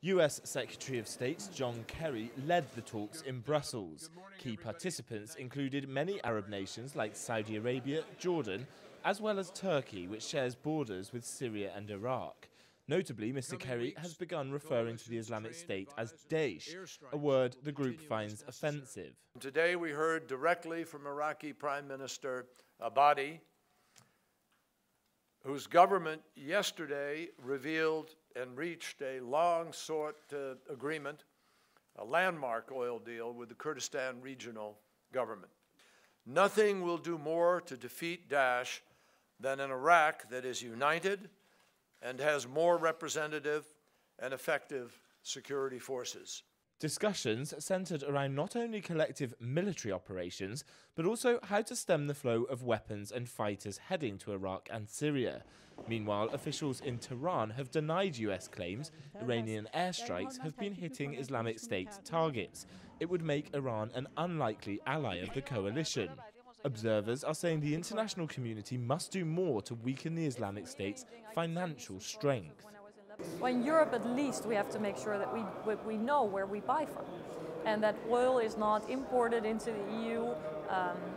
US Secretary of State John Kerry led the talks in Brussels. Key participants included many Arab nations like Saudi Arabia, Jordan, as well as Turkey, which shares borders with Syria and Iraq. Notably, Mr. Kerry has begun referring to the Islamic State as Daesh, a word the group finds offensive. Today we heard directly from Iraqi Prime Minister Abadi, whose government yesterday revealed and reached a long-sought agreement, a landmark oil deal with the Kurdistan regional government. Nothing will do more to defeat Daesh than an Iraq that is united and has more representative and effective security forces. Discussions centred around not only collective military operations, but also how to stem the flow of weapons and fighters heading to Iraq and Syria. Meanwhile, officials in Tehran have denied US claims Iranian airstrikes have been hitting Islamic State targets. It would make Iran an unlikely ally of the coalition. Observers are saying the international community must do more to weaken the Islamic State's financial strength. Well, in Europe, at least, we have to make sure that we know where we buy from, and that oil is not imported into the EU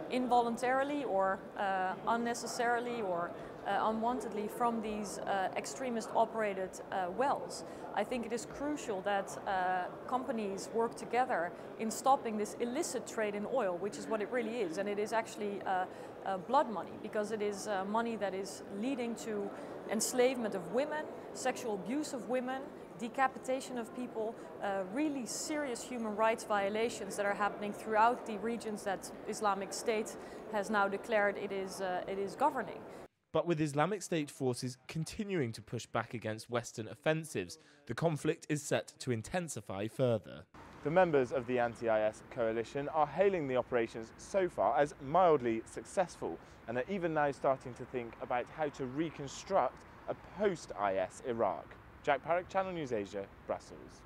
involuntarily or unnecessarily or unwantedly from these extremist-operated wells. I think it is crucial that companies work together in stopping this illicit trade in oil, which is what it really is, and it is actually blood money, because it is money that is leading to enslavement of women, sexual abuse of women, decapitation of people, really serious human rights violations that are happening throughout the regions that Islamic State has now declared it is governing. But with Islamic State forces continuing to push back against Western offensives, the conflict is set to intensify further. The members of the anti-IS coalition are hailing the operations so far as mildly successful, and are even now starting to think about how to reconstruct a post-IS Iraq. Jack Parrock, Channel News Asia, Brussels.